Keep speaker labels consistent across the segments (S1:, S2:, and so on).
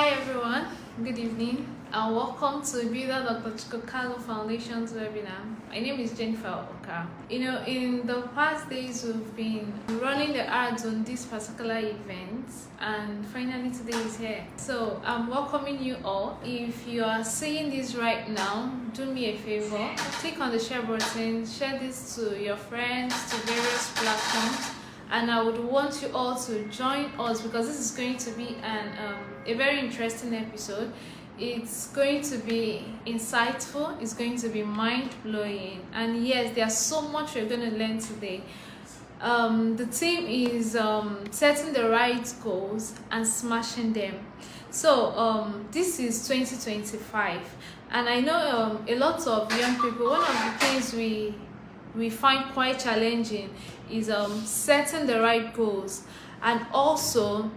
S1: Hi everyone, good evening and welcome to Builder Dr. Chikokalo Foundation's webinar. My name is Jennifer Oka. In the past days we've been running the ads on this particular event and finally today is here. So I'm welcoming you all. If you are seeing this right now, do me a favor, click on the share button, share this to your friends, to various platforms, and I would want you all to join us because this is going to be a very interesting episode. It's going to be insightful, it's going to be mind-blowing, and yes, there's so much we're going to learn today. The theme is setting the right goals and smashing them. So this is 2025, and I know a lot of young people, one of the things we find quite challenging is setting the right goals and also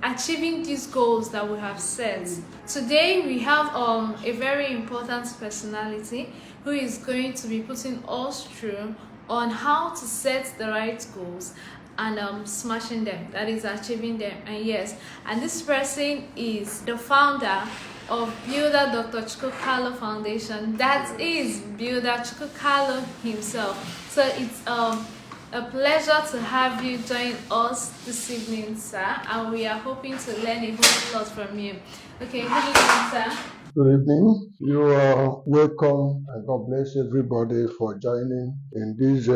S1: achieving these goals that we have set. Today we have a very important personality who is going to be putting us through on how to set the right goals and smashing them, that is achieving them. And yes, and this person is the founder of Builder Dr. Chikokalo Foundation. That is Builder Chikokalo himself. So it's a pleasure to have you join us this evening, sir, and we are hoping to learn a whole lot from you. Okay, good evening, sir.
S2: Good evening. You are welcome and God bless everybody for joining in this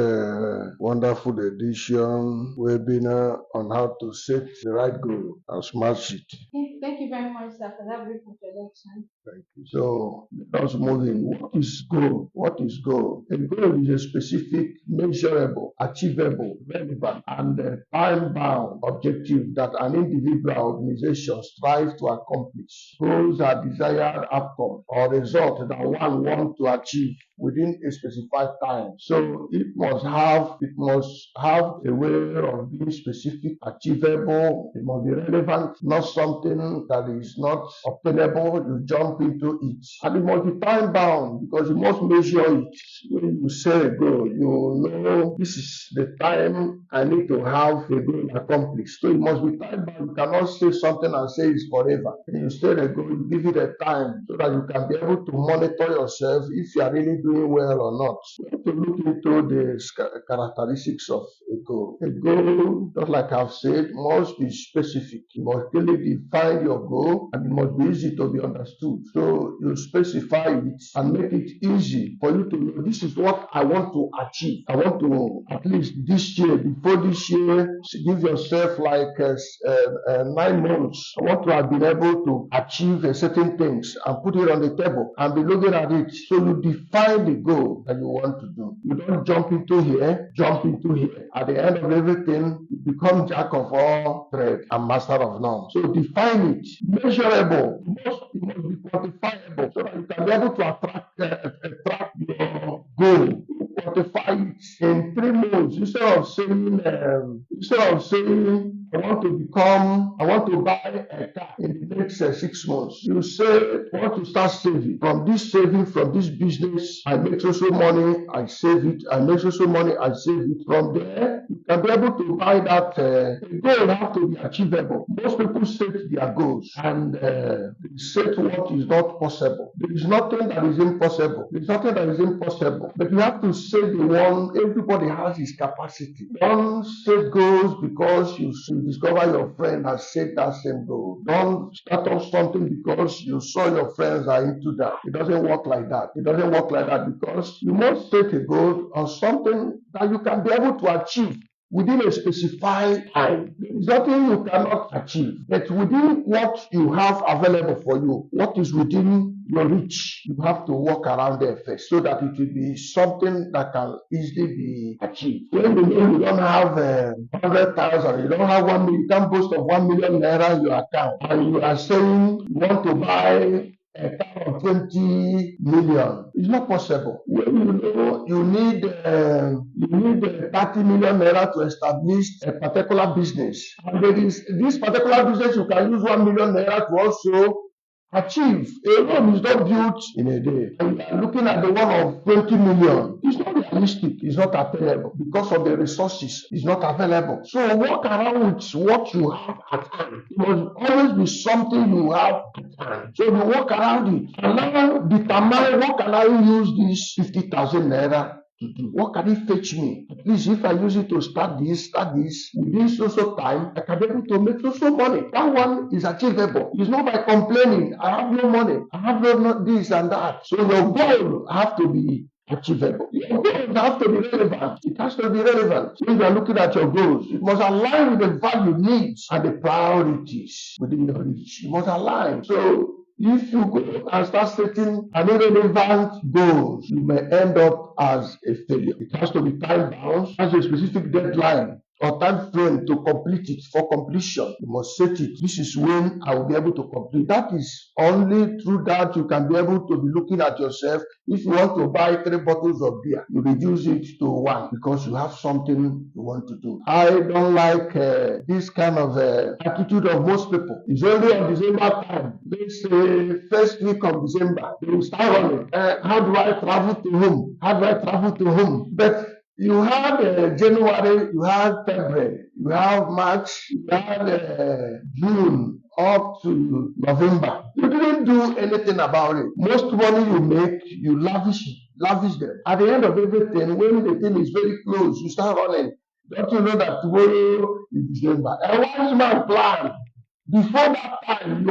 S2: wonderful edition webinar on how to set the right goal and smash it.
S1: Okay, thank you very much, sir, for that brief introduction.
S2: Thank you. So let us move in. What is goal? What is goal? A goal is a specific, measurable, achievable, relevant, and time-bound objective that an individual or organization strives to accomplish. Goals are desired outcome or result that one wants to achieve within a specified time. So it must have a way of being specific, achievable. It must be relevant, not something that is not obtainable. You jump into it, and it must be time bound because you must measure it. When you set a goal, you know this is the time I need to have a goal accomplished. So it must be time bound. You cannot say something and say it's forever. When you set a goal, you give it a time so that you can be able to monitor yourself if you are really doing well or not. We have to look into the characteristics of a goal. A goal, just like I've said, must be specific. You must clearly define your goal and it must be easy to be understood. So you specify it and make it easy for you to know this is what I want to achieve. I want to, at least this year, before this year, give yourself like 9 months. I want to have been able to achieve certain things and put it on the table and be looking at it. So you define the goal that you want to do. You don't jump into here. At the end of everything, you become jack of all trades and master of none. So define it, measurable. It must be quantifiable so that you can be able to attract your goal. Quantify it in 3 months instead of saying I want to buy a car in the next 6 months. You say I want to start saving. From this business, I make so money, I save it. I make so money, I save it. From there, you can be able to buy that. The goal have to be achievable. Most people set their goals and they set what is not possible. There is nothing that is impossible. But you have to set the one. Everybody has his capacity. Don't set goals because you discover your friend has set that same goal. Don't start off something because you saw your friends are into that. It doesn't work like that. Because you must set a goal on something that you can be able to achieve within a specified time. There is nothing you cannot achieve. But within what you have available for you, what is within your reach, you have to walk around there first so that it will be something that can easily be achieved. When you know you don't have 100,000, you don't have 1 million, you can't boast of 1 million naira in your account, and you are saying you want to buy a car of 20 million. It's not possible. When you know you need 30 million naira to establish a particular business, and there is this particular business you can use 1 million naira to also achieve. A road is not built in a day. And you are looking at the one of 20 million. It's not realistic. It's not attainable because of the resources. It's not available. So work around with what you have at hand. It must always be something you have at hand. So you work around it and now determine what can I use this 50,000 naira to do. What can it fetch me? At least if I use it to start this, within so time, I can be able to make so money. That one is achievable. It's not by complaining, I have no money, I have no this and that. So your goal have to be achievable. Your goals have to be relevant. It has to be relevant. When you are looking at your goals, it must align with the value, needs, and the priorities within your reach. It must align. So if you go and start setting an irrelevant goals, you may end up as a failure. It has to be time bound, has a specific deadline or time frame to complete it. For completion, you must set it. This is when I will be able to complete. That is only through that you can be able to be looking at yourself. If you want to buy 3 bottles of beer, you reduce it to 1 because you have something you want to do. I don't like this kind of attitude of most people. It's only on December time. They say first week of December, they will start running. How do I travel to home? How do I travel to home? But you have January, you have February, you have March, you have June up to November. You didn't do anything about it. Most money you make, you lavish them. At the end of everything, when the thing is very close, you start running. Don't you know that tomorrow is December? A wise man plan. Before that time, you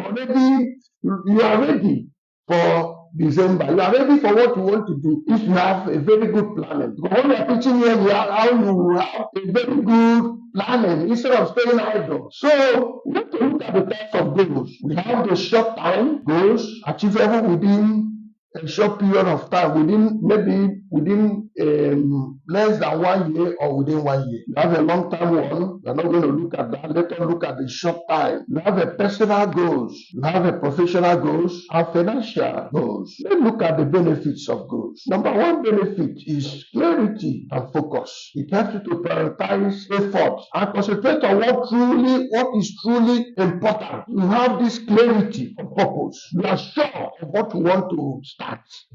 S2: are ready for December. You are ready for what you want to do if you have a very good planning. But when we are teaching here, how you have a very good planning instead of staying idle. So we have to look at the types of goals. We have the short time goals achievable within a short period of time, within less than 1 year or within 1 year. You have a long time one. We're not going to look at that. Let us look at the short time. You have a personal goals. You have a professional goals and financial goals. Let's look at the benefits of goals. Number 1 benefit is clarity and focus. It helps you to prioritize effort and concentrate on what is truly important. You have this clarity of purpose. You are sure of what you want to start.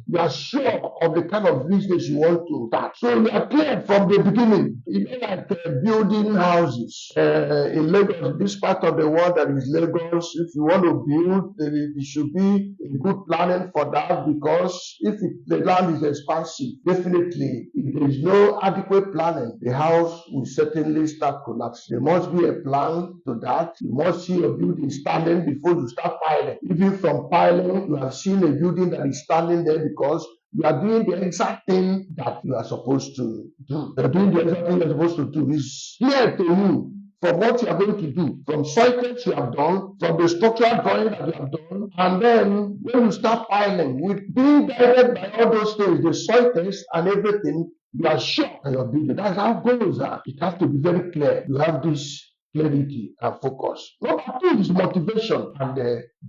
S2: You are sure of the kind of business you want to start. So you are clear from the beginning. It's like building houses in Lagos, this part of the world that is Lagos. If you want to build, there should be a good planning for that, because if the land is expansive, definitely if there is no adequate planning, the house will certainly start collapsing. There must be a plan to that. You must see a building standing before you start piling. Even from piling, you have seen a building that is standing there because you are doing the exact thing that you are supposed to do. You are doing the exact thing you are supposed to do. It's clear to you from what you are going to do, from soil tests you have done, from the structural drawing that you have done, and then when you start piling, with being guided by all those things, the soil test and everything, you are sure that you are building. That's how goals are. It has to be very clear. You have this clarity and focus. Number 2 is motivation and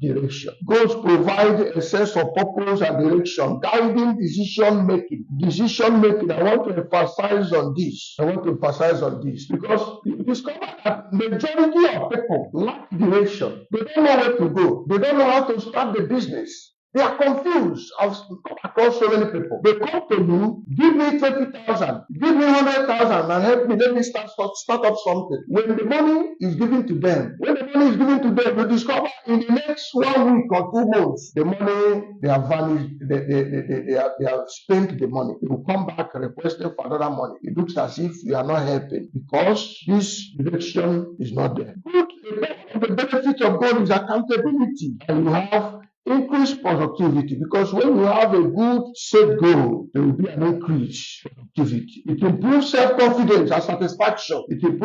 S2: direction. Goals provide a sense of purpose and direction, guiding decision making. I want to emphasize on this because you discover that majority of people lack direction. They don't know where to go. They don't know how to start the business. They are confused. I've come across so many people. They come to you, give me 20,000, give me 100,000 and help me, let me start up something. When the money is given to them, you discover in the next 1 week or 2 months, the money, they have vanished, they have spent the money. They will come back requesting for another money. It looks as if you are not helping because this direction is not there. The benefit of God is accountability, and you have increased productivity, because when you have a good set goal, there will be an increased productivity. It improves self-confidence and satisfaction. Because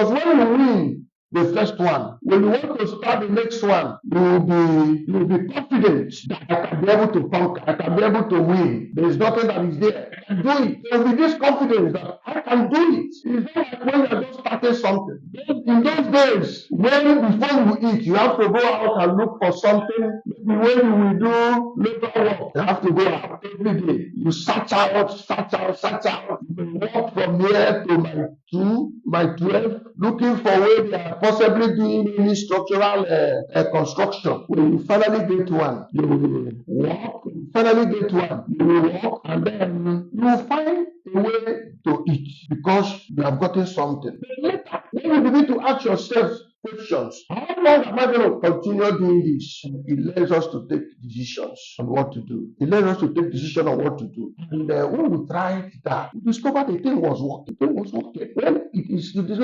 S2: when you win the first one, when you want to start the next one, you will be confident that I can be able to conquer, I can be able to win. There is nothing that is there. I can do it. There will be this confidence that I can do it. It's not like when you are just starting something. In those days, when before you eat, you have to go out and look for something. Maybe when you will do labor work, you have to go out every day. You search out. You walk from here to my 2, my 12, looking for where they are possibly doing any structural construction. When you finally get one, you will work. When you finally get one, you will work, and then you will find a way to eat because you have gotten something. But later, when you begin to ask yourself questions, how long am I going to continue doing this? It leads us to take decisions on what to do. It leads us to take decisions on what to do. And when we tried that, we discovered the thing was working. The thing was working. When it is, you put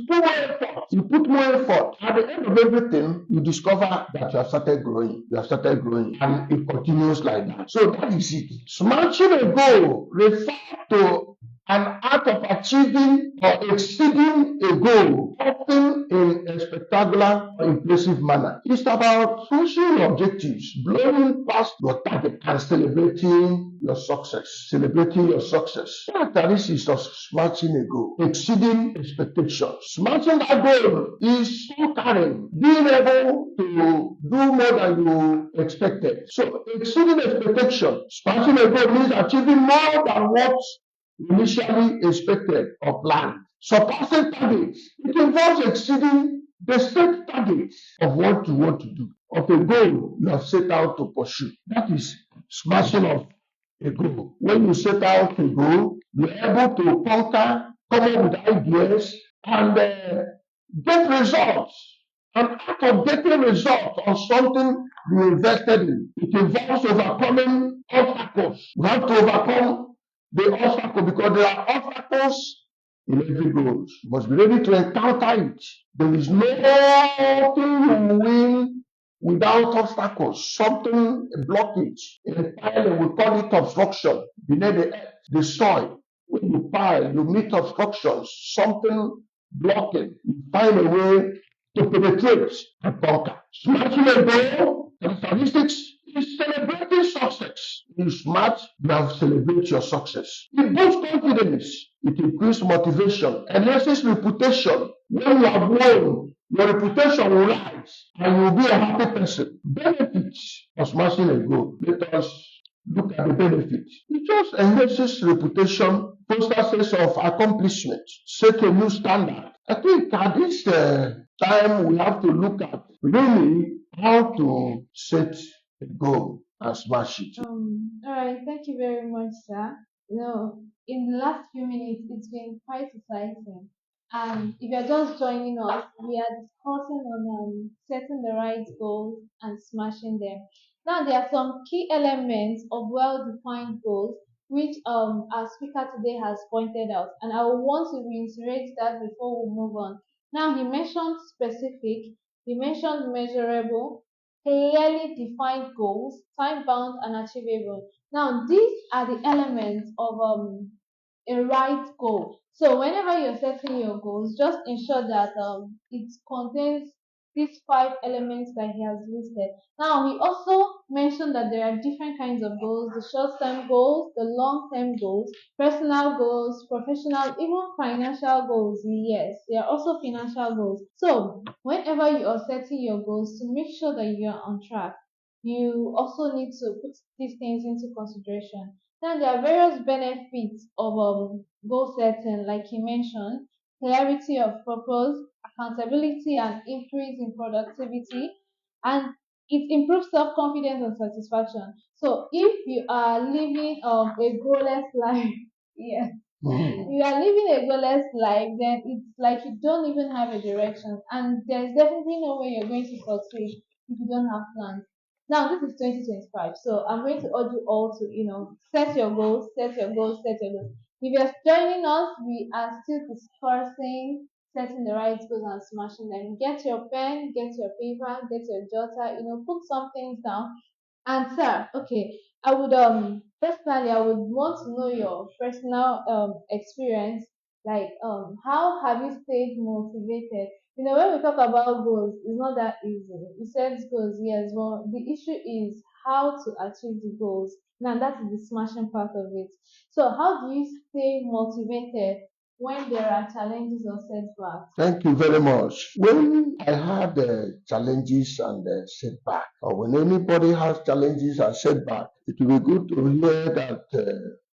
S2: more effort. You put more effort. At the end of everything, you discover that you have started growing. You have started growing. And it continues like that. So that is it. Smashing a goal refers to an act of achieving or exceeding a goal, often in a spectacular or impressive manner. It's about pushing your objectives, blowing past your target, and celebrating your success. Celebrating your success. Characteristics of smashing a goal: exceeding expectations. Smashing that goal is conquering, being able to do more than you expected. So, exceeding expectation. Smashing a goal means achieving more than what initially expected or planned. Surpassing targets. It involves exceeding the set targets of what you want to do, of a goal you have set out to pursue. That is smashing of a goal. When you set out a goal, you're able to conquer, come up with ideas, and get results. And out of getting results on something you invested in, it involves overcoming obstacles. You have to overcome the obstacle because there are obstacles in every goal. You must be ready to encounter it. There is nothing you win without obstacles. Something, a blockage. In Thailand, we call it obstruction. Beneath the earth, the soil. When you pile, you meet obstructions. Something blocking. You find a way to penetrate and conquer. Smashing a goal, characteristics is celebrating success. You smart, you have celebrated your success. It boosts confidence. It increases motivation, enhances reputation. When you have won, your reputation will rise and you will be a happy person. Benefits of smashing a goal. Let us look at the benefits. It just enhances reputation, fosters sense of accomplishment, set a new standard. I think at this time we have to look at really how to set a goal and smash it.
S1: All right, thank you very much, sir. In the last few minutes, it's been quite exciting. And if you're just joining us, we are discussing on setting the right goals and smashing them. Now, there are some key elements of well-defined goals, which our speaker today has pointed out, and I want to reiterate that before we move on. Now, he mentioned specific, he mentioned measurable, clearly defined goals, time bound and achievable. Now, these are the elements of a right goal. So whenever you're setting your goals, just ensure that it contains these five elements that he has listed. Now, he also mentioned that there are different kinds of goals: the short-term goals, the long-term goals, personal goals, professional, even financial goals. Yes, there are also financial goals. So whenever you are setting your goals, to make sure that you are on track, you also need to put these things into consideration. Now, there are various benefits of goal setting, like he mentioned: clarity of purpose, accountability, and increase in productivity, and it improves self-confidence and satisfaction. So, if you are living a goalless life, yes, you are living a goalless life, then it's like you don't even have a direction, and there's definitely no way you're going to succeed if you don't have plans. Now, this is 2025, so I'm going to urge you all to, set your goals, set your goals, set your goals. If you're joining us, we are still discussing setting the right goals and smashing them. Get your pen, get your paper, get your jotter, put some things down. And sir, okay, I would personally I would want to know your personal experience. Like how have you stayed motivated? When we talk about goals, it's not that easy. You said goals, yes, but the issue is how to achieve the goals. Now that is the smashing part of it. So how do you stay motivated when there are challenges or setbacks?
S2: Thank you very much. When I had challenges and setback, or when anybody has challenges and setback, it will be good to hear that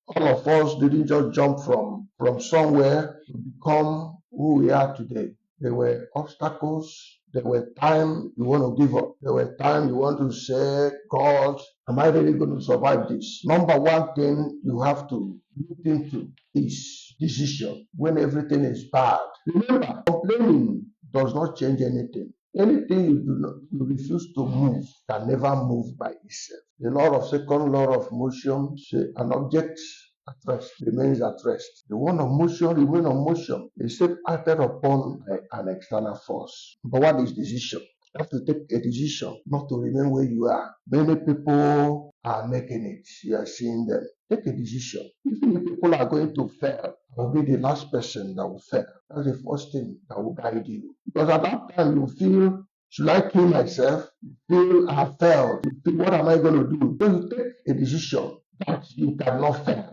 S2: all of us didn't just jump from somewhere to become who we are today. There were obstacles. There were times you want to give up. There were times you want to say, God, am I really going to survive this? Number one thing you have to look into is decision when everything is bad. Remember, complaining does not change anything. Anything you refuse to move can never move by itself. The law of second law of motion say an object at rest remains at rest. The one of motion remains on motion except acted upon by an external force. But what is decision? You have to take a decision not to remain where you are. Many people are making it. You are seeing them. Take a decision. Even if people are going to fail, I will be the last person that will fail. That's the first thing that will guide you. Because at that time you feel, should I kill myself? You feel I have failed. You feel, what am I going to do? So you take a decision that you cannot fail.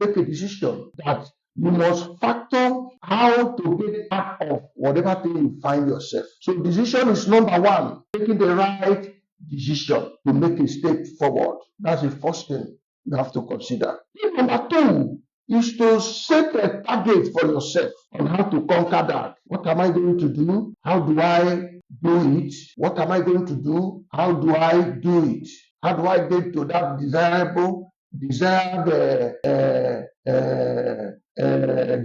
S2: Take a decision that you must factor how to get out of whatever thing you find yourself. So decision is number one, taking the right decision to make a step forward. That's the first thing you have to consider. Number two is to set a target for yourself on how to conquer that. What am I going to do? How do I do it? What am I going to do? How do I do it? How do I get to that desired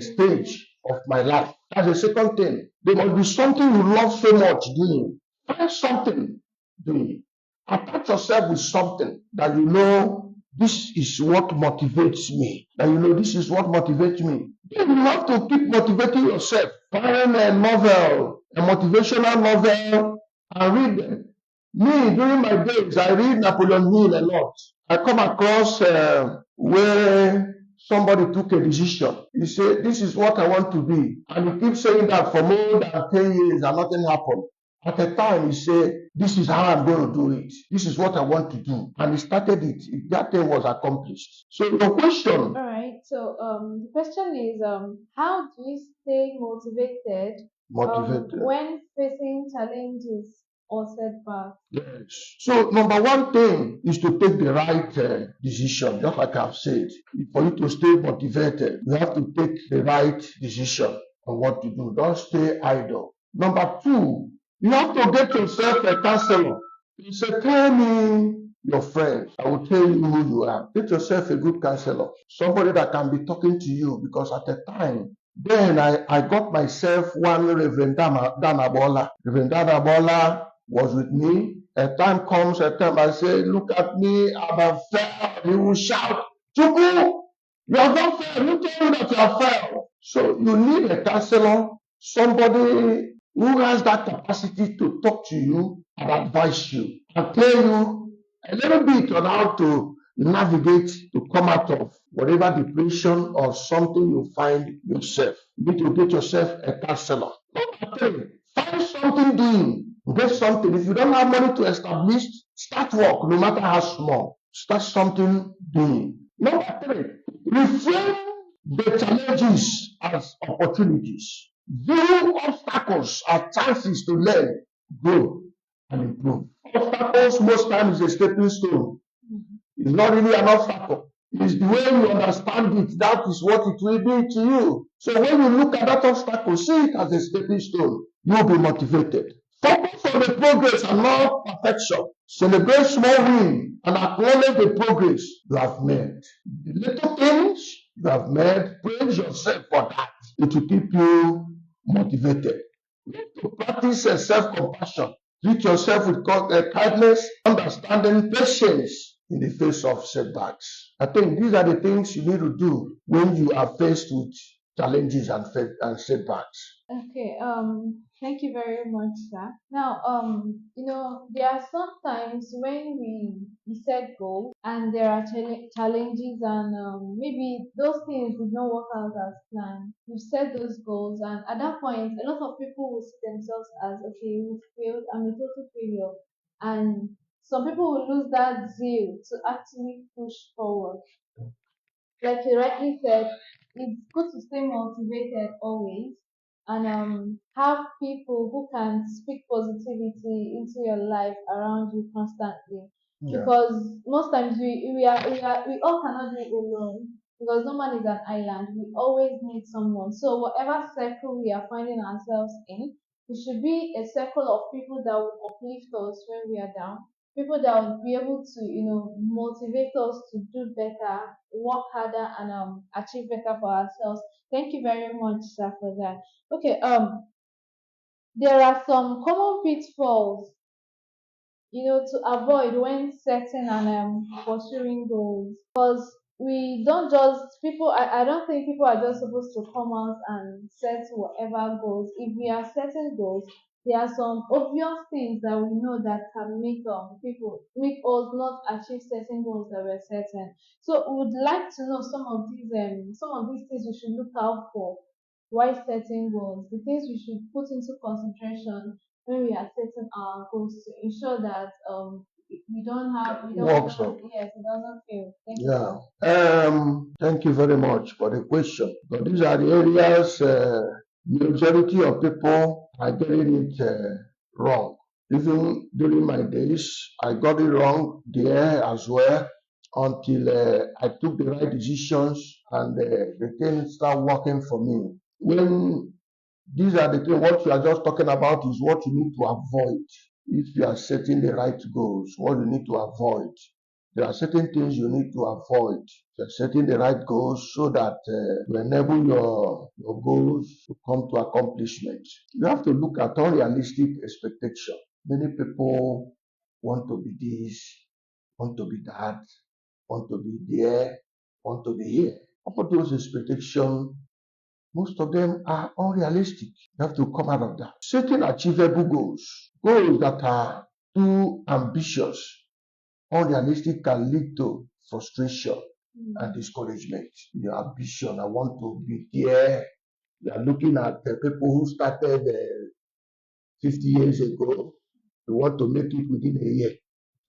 S2: stage of my life? That's the second thing. There must be something you love so much doing. Find something doing. Attach yourself with something that you know this is what motivates me. That you know this is what motivates me. Then you have to keep motivating yourself. Find a novel, a motivational novel, and read them. Me, during my days, I read Napoleon Hill a lot. I come across where somebody took a decision. He said, this is what I want to be. And he keeps saying that for more than 10 years and nothing happened. At the time, he said, this is how I'm going to do it. This is what I want to do. And he started it. That thing was accomplished. So your question.
S1: All right. So the question is, how do you stay motivated when facing challenges or setbacks?
S2: Yes. So number one thing is to take the right decision, just like I've said. For you to stay motivated, you have to take the right decision on what to do. Don't stay idle. Number two, you have to get yourself a counselor. You say, tell me your friends. I will tell you who you are. Get yourself a good counselor. Somebody that can be talking to you, because at the time, then I got myself one Reverend Dan Abola. Reverend Dan Abola was with me. A time comes, a time I say, look at me, I'm a failed. He will shout, Chuku, you have not failed. Who told you that you have failed? So you need a counselor, somebody who has that capacity to talk to you and advise you and tell you a little bit on how to navigate to come out of whatever depression or something you find yourself. You need to get yourself a counselor. Number three, find something doing. Get something. If you don't have money to establish, start work, no matter how small. Start something doing. Number three, reframe the challenges as opportunities. View obstacles as chances to learn, grow, and improve. Obstacles most times is a stepping stone. It's not really an obstacle. It's the way you understand it. That is what it will be to you. So when you look at that obstacle, see it as a stepping stone. You'll be motivated. Focus on the progress and not perfection. Celebrate small wins and acknowledge the progress you have made. The little things you have made, praise yourself for that. It will keep you motivated. You need to practice self-compassion. Treat yourself with kindness, understanding, patience in the face of setbacks. I think these are the things you need to do when you are faced with challenges and setbacks.
S1: Okay, thank you very much, sir. Now, there are some times when we set goals and there are challenges, and maybe those things did not work out as planned. We've set those goals, and at that point, a lot of people will see themselves as, okay, we failed, I'm a total failure, and some people will lose that zeal to actually push forward. Like you rightly said, it's good to stay motivated always and have people who can speak positivity into your life around you constantly.
S2: Yeah.
S1: Because most times we all cannot do it alone. because no man is an island. We always need someone. So whatever circle we are finding ourselves in, it should be a circle of people that will uplift us when we are down, people that will be able to, motivate us to do better, work harder, and achieve better for ourselves. Thank you very much, sir, for that. Okay, there are some common pitfalls, to avoid when setting and pursuing goals. Because we don't just people. I don't think people are just supposed to come out and set whatever goals. If we are setting goals, there are some obvious things that we know that can make us not achieve certain goals that we're setting. So we would like to know some of these things we should look out for while setting goals, the things we should put into consideration when we are setting our goals to ensure that we don't
S2: Works out.
S1: yes, it doesn't fail. Thank you.
S2: Yeah. Thank you very much for the question. But these are the areas majority of people are getting it wrong. Even during my days, I got it wrong there as well until I took the right decisions and the things start working for me. When these are the things, what you are just talking about is what you need to avoid if you are setting the right goals, what you need to avoid. There are certain things you need to avoid. You're setting the right goals so that you enable your goals to come to accomplishment. You have to look at unrealistic expectation. Many people want to be this, want to be that, want to be there, want to be here. All those expectations, most of them are unrealistic. You have to come out of that. Setting achievable goals that are too ambitious, unrealistic can lead to frustration and discouragement. Your ambition, I want to be there. You are looking at the people who started 50 years ago. You want to make it within a year. It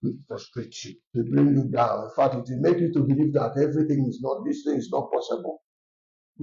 S2: will frustrate you. It will bring you down. In fact, it will make you to believe that this thing is not possible.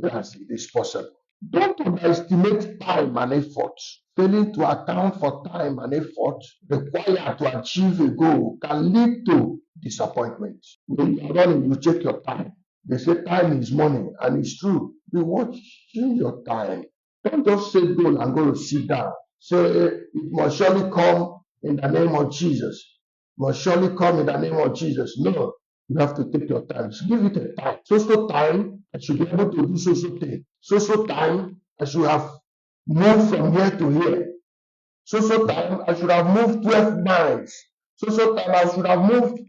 S2: Yes, it is possible. Don't underestimate time and effort. Failing to account for time and effort required to achieve a goal can lead to disappointment. When you are running, you check your time. They say time is money, and it's true. Be watching your time. Don't just set goal and go to sit down. Say it must surely come in the name of Jesus. Must surely come in the name of Jesus. No, you have to take your time. So give it a time. So time, I should be able to do so thing. So time, I should have moved from here to here. So time, I should have moved 12 miles. So time, I should have moved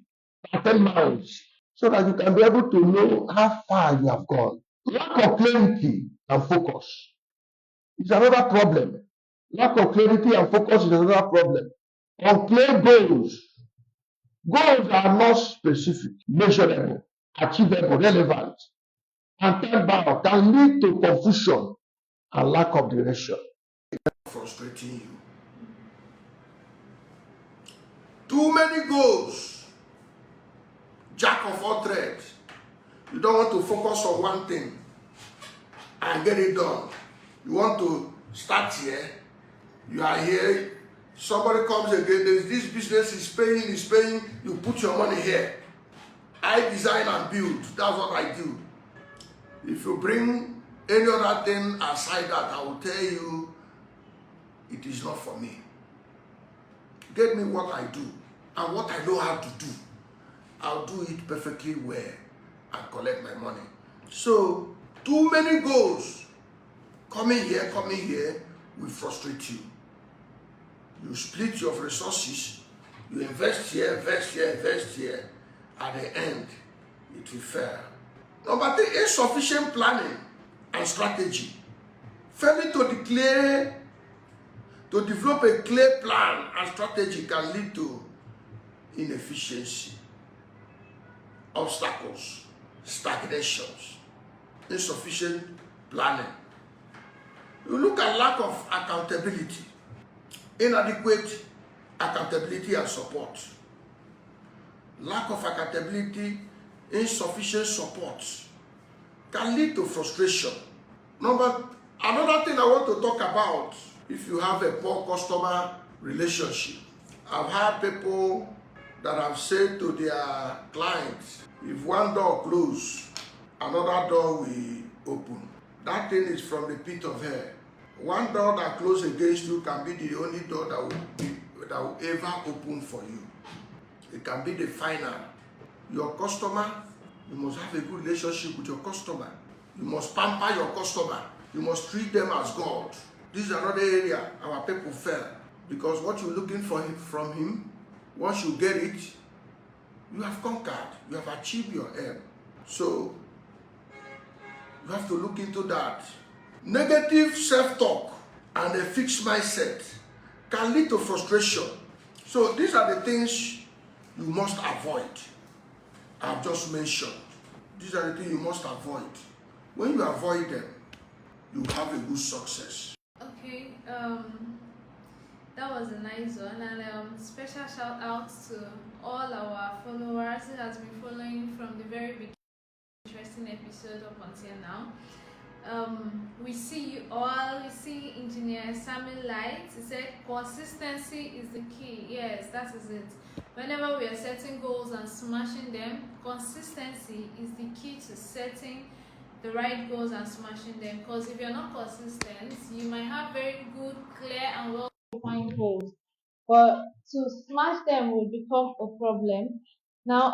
S2: 10 miles. So that you can be able to know how far you have gone. Lack of clarity and focus is another problem. Lack of clarity and focus is another problem. Unclear goals. Goals are not specific, measurable, achievable, relevant, and time-bound can lead to confusion and lack of direction. Frustrating you. Too many goals, jack of all trades. You don't want to focus on one thing and get it done. You want to start here, you are here, somebody comes again, this business is paying, you put your money here. I design and build, that's what I do. If you bring any other thing aside that, I will tell you, it is not for me. Get me what I do and what I know how to do. I'll do it perfectly well and collect my money. So, too many goals coming here will frustrate you. You split your resources, you invest here. At the end, it will fail. Number 3, insufficient planning and strategy. Failing to develop a clear plan and strategy can lead to inefficiency, obstacles, stagnations, insufficient planning. You look at lack of accountability, inadequate accountability and support. Lack of accountability, insufficient support can lead to frustration. Another thing I want to talk about, if you have a poor customer relationship. I've had people that have said to their clients, if one door closes another door will open. That thing is from the pit of hell. One door that closes against you can be the only door that will ever open for you. It can be the final. Your customer, you must have a good relationship with your customer. You must pamper your customer. You must treat them as God. This is another area our people fail, because what you're looking for from him, once you get it, you have conquered. You have achieved your aim. So you have to look into that. Negative self-talk and a fixed mindset can lead to frustration. So these are the things you must avoid. I've just mentioned. These are the things you must avoid. When you avoid them, you have a good success.
S1: Okay, that was a nice one, and special shout out to all our followers who has been following from the very beginning. Interesting episode up until now. We see you all. We see Engineer Samuel Light. He said consistency is the key. Yes, that is it. Whenever we are setting goals and smashing them, consistency is the key to setting the right goals and smashing them. Because if you're not consistent, you might have very good, clear, and well defined goals, but to smash them will become a problem. Now,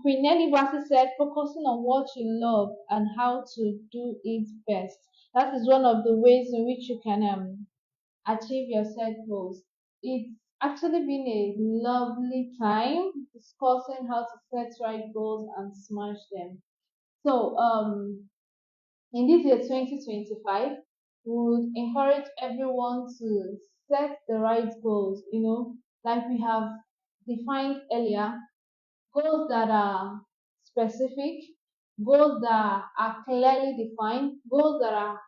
S1: Queen Nelly Bassey said, focusing on what you love and how to do it best. That is one of the ways in which you can achieve your set goals. It's actually been a lovely time discussing how to set right goals and smash them. So, in this year 2025, we would encourage everyone to set the right goals, like we have defined earlier, goals that are specific, goals that are clearly defined, goals that are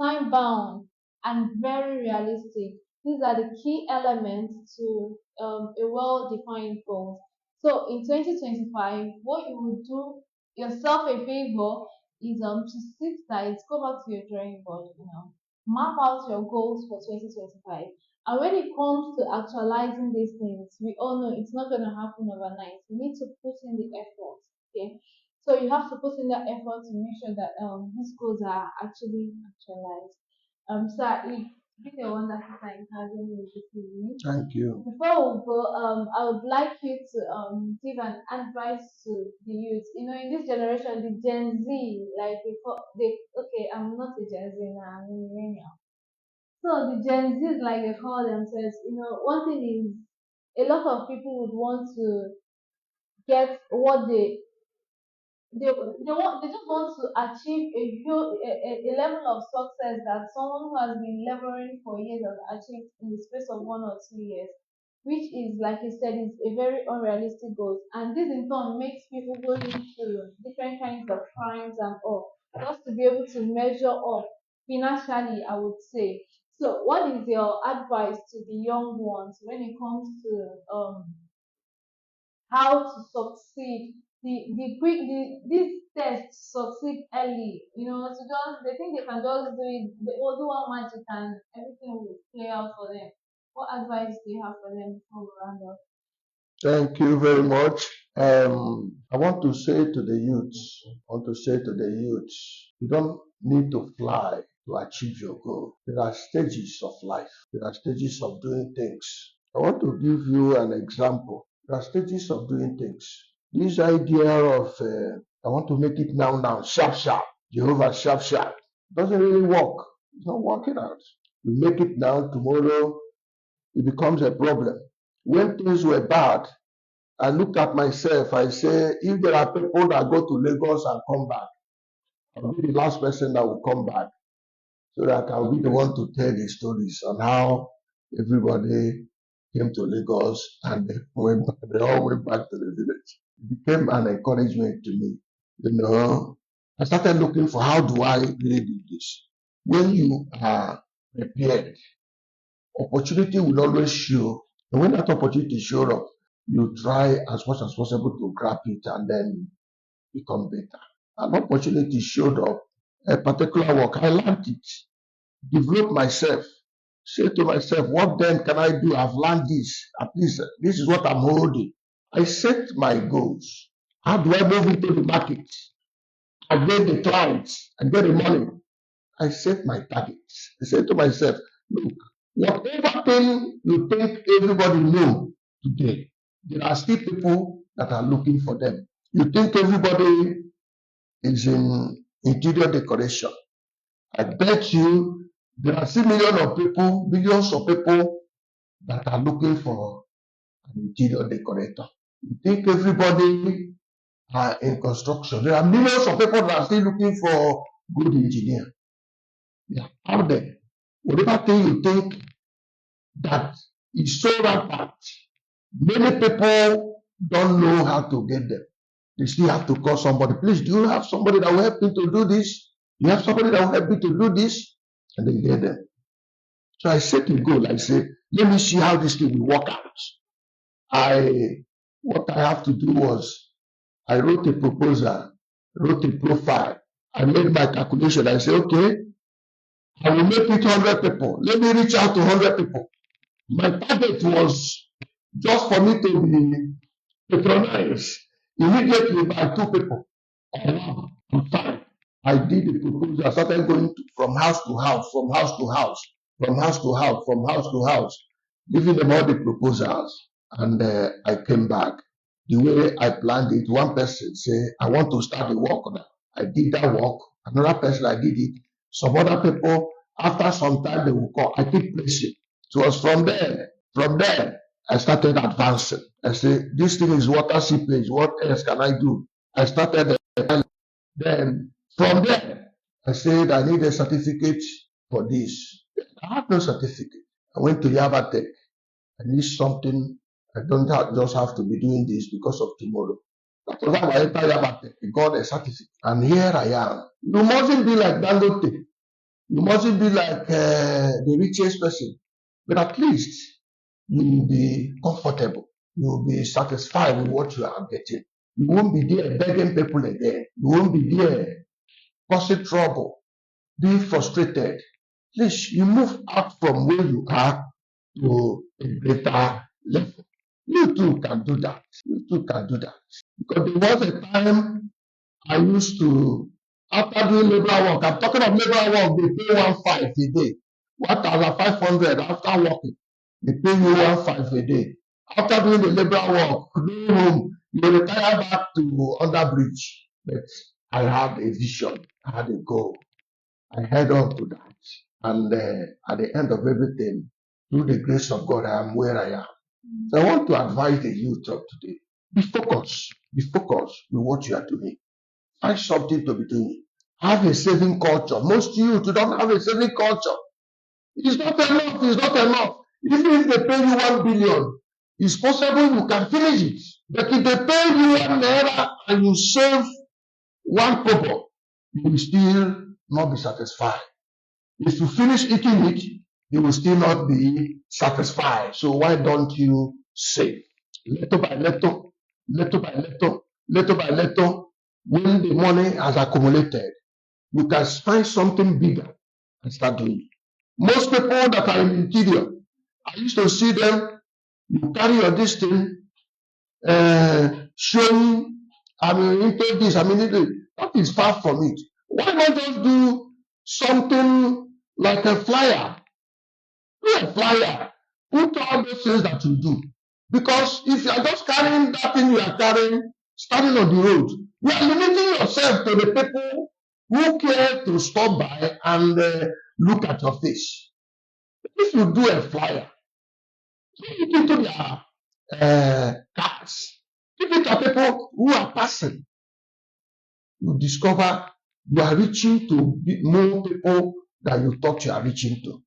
S1: time bound and very realistic. These are the key elements to a well defined goal. So in 2025, what you will do yourself a favor is to sit tight, go back to your drawing board, map out your goals for 2025. And when it comes to actualizing these things, we all know it's not going to happen overnight. You need to put in the effort. Okay, so you have to put in that effort to make sure that these goals are actually actualized. Sir, it's been a wonderful time having you this evening.
S2: Thank you.
S1: Before we go, I would like you to give an advice to the youth. In this generation, the Gen Z, like okay, I'm not a Gen Z now, I'm a millennial. So the Gen Z is like they call themselves. One thing is a lot of people would want to get what they just want to achieve a level of success that someone who has been laboring for years has achieved in the space of 1 or 2 years, which is, like I said, is a very unrealistic goal. And this in turn makes people go into different kinds of crimes and all, just to be able to measure up financially, I would say. So what is your advice to the young ones when it comes to how to succeed, these tests succeed early, to just they think they can just do it, they will do one magic and everything will play out for them. What advice do you have for them before we round up?
S2: Thank you very much. I want to say to the youths, you don't need to fly to achieve your goal. There are stages of life. There are stages of doing things. I want to give you an example. There are stages of doing things. This idea of I want to make it now, sharp, sharp, Jehovah, sharp, sharp, doesn't really work. It's not working out. You make it now, tomorrow it becomes a problem. When things were bad, I looked at myself. I say, if there are people that go to Lagos and come back, I'll be the last person that will come back, so that I'll be the one to tell the stories on how everybody came to Lagos and they all went back to the village. It became an encouragement to me. I started looking for how do I really do this. When you are prepared, opportunity will always show. And when that opportunity shows up, you try as much as possible to grab it and then become better. An opportunity showed up, a particular work, I learned it, developed myself, say to myself, what then can I do? I've learned this. At least this is what I'm holding. I set my goals. How do I move into the market? I get the clients, I get the money. I set my targets. I said to myself, look, whatever thing you think everybody know today, there are still people that are looking for them. You think everybody is in interior decoration. I bet you there are still millions of people that are looking for an interior decorator. You think everybody are in construction. There are millions of people that are still looking for good engineer. They are out there. Whatever thing you think that is so rampant, many people don't know how to get them. They still have to call somebody. Please, do you have somebody that will help me to do this? You have somebody that will help me to do this? And they get them. So I set a goal. I said, let me see how this thing will work out. What I have to do was, I wrote a proposal, wrote a profile. I made my calculation. I said, okay, I will make it 100 people. Let me reach out to 100 people. My target was just for me to be patronized immediately by 2 people. I'm fine. I did the proposal. I started going from house to house, from house to house, from house to house, from house to house, giving them all the proposals. And I came back. The way I planned it, one person said, I want to start the work now. I did that work. Another person, I did it. Some other people, after some time, they will call. I keep pressing. It was from there, I started advancing. I said, this thing is water seepage. What else can I do? I started. Then from there, I said, I need a certificate for this. I have no certificate. I went to Yavatech. I need something. I don't just have to be doing this because of tomorrow. That was how I entered Yavatech. I got a certificate. And here I am. You mustn't be like Dangote. You mustn't be like the richest person. But at least you will be comfortable. You will be satisfied with what you are getting. You won't be there begging people again. You won't be there causing trouble, being frustrated. Please, you move out from where you are to a greater level. You too can do that. You too can do that. Because there was a time I used to, after doing labor work, I'm talking of labor work, they pay 1,500 a day. 1,500 after working. They pay you 1,500 a day. After doing the labor work, going home, you retire back to under bridge. But I had a vision, I had a goal. I held on to that. And at the end of everything, through the grace of God, I am where I am. So I want to advise the youth of today. Be focused. Be focused with what you are doing. Find something to be doing. Have a saving culture. Most youth don't have a saving culture. It's not enough. It's not enough. Even if they pay you 1 billion, it's possible you can finish it. But if they pay you 1 naira and you save 1 kobo, you will still not be satisfied. If you finish eating it, you will still not be satisfied. So why don't you save? Little by little, little by little, little by little, when the money has accumulated, you can find something bigger and start doing it. Most people that are in interior, I used to see them, you carry your this thing, showing, into this, that is far from it. Why not just do something like a flyer? Do a flyer. Put all those things that you do. Because if you are just carrying that thing you are carrying, standing on the road, you are limiting yourself to the people who care to stop by and look at your face. If you do a flyer, give it into their cars, give it to people who are passing, you discover you are reaching to more people than you thought you are reaching to.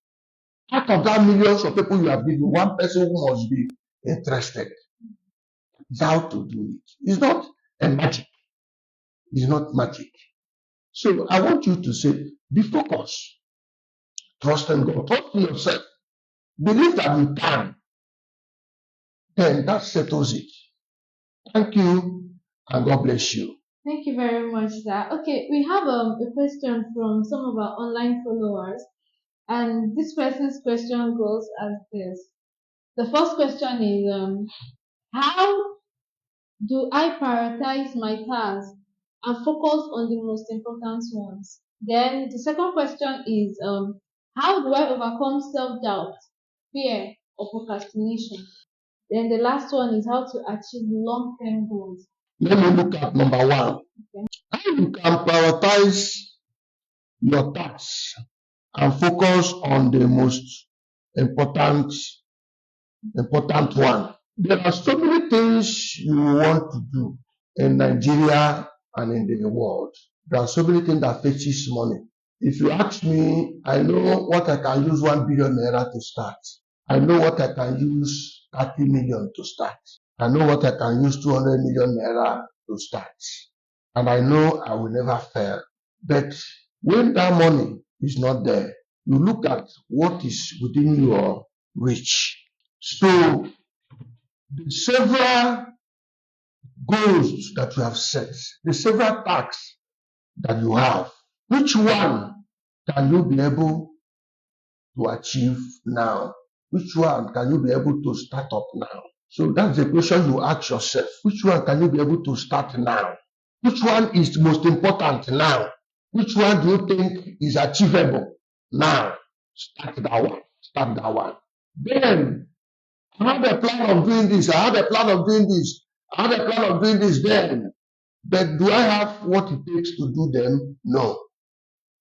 S2: Out of that millions of people you have given, one person who must be interested. It's how to do it. It's not a magic. It's not magic. So I want you to say, be focused. Trust in God. Trust in yourself. Believe that you can. Then that settles it. Thank you, and God bless you.
S1: Thank you very much, sir. Okay, we have a question from some of our online followers, and this person's question goes as this. The first question is, how do I prioritize my tasks and focus on the most important ones. Then the second question is how do I overcome self-doubt, fear, or procrastination? Then the last one is how to achieve long-term goals.
S2: Let me look at number one.
S1: Okay.
S2: How you can prioritize your tasks and focus on the most important one. There are so many things you want to do in Nigeria and in the world. There are so many things that fetches money. If you ask me, I know what I can use 1 billion naira to start. I know what I can use 30 million to start. I know what I can use 200 million naira to start. And I know I will never fail. But when that money is not there, you look at what is within your reach. So the several goals that you have set, the several tasks that you have, which one can you be able to achieve now? Which one can you be able to start up now? So that's the question you ask yourself. Which one can you be able to start now? Which one is most important now? Which one do you think is achievable now? Start that one. Start that one. Then I have a plan of doing this. I have a plan of doing this. I have a plan of doing this then. But do I have what it takes to do them? No.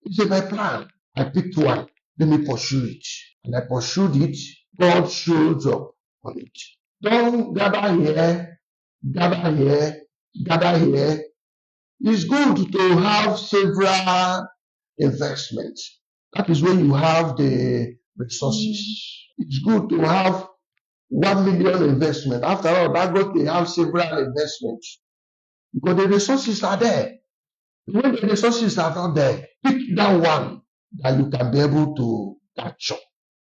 S2: It's in my plan. I picked one. Let me pursue it. And I pursued it. God shows up on it. Don't gather here, gather here, gather here. It's good to have several investments. That is when you have the resources. It's good to have 1 million investment. After all, that got to have several investments because the resources are there. When the resources are not there, pick that one that you can be able to capture.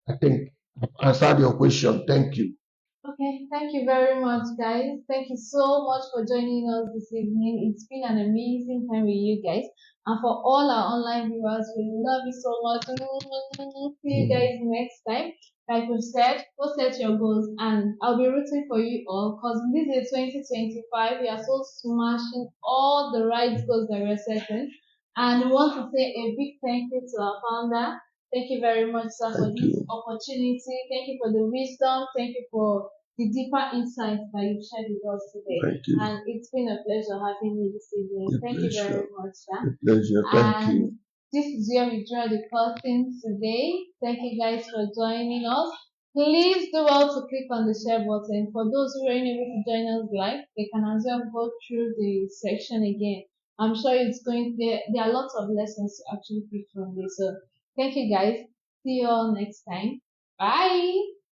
S2: I think I've answered your question. Thank you.
S1: Okay, thank you very much, guys. Thank you so much for joining us this evening. It's been an amazing time with you guys. And for all our online viewers, we love you so much. See you guys next time. Like we said, go set your goals, and I'll be rooting for you all because this is 2025. We are so smashing all the right goals that we're setting. And we want to say a big thank you to our founder. Thank you very much, sir, for
S2: Thank
S1: this
S2: you.
S1: opportunity. Thank you for the wisdom. Thank you for the deeper insights that you've shared with us today.
S2: Thank you.
S1: And it's been a pleasure having you this evening.
S2: A
S1: Thank you very
S2: pleasure.
S1: much, sir.
S2: A pleasure. Thank you.
S1: And this is where we draw the curtain today. Thank you guys for joining us. Please do well to click on the share button. For those who are unable to join us live, they can as well go through the section again. I'm sure it's going there are lots of lessons to actually pick from this. So thank you guys. See you all next time. Bye.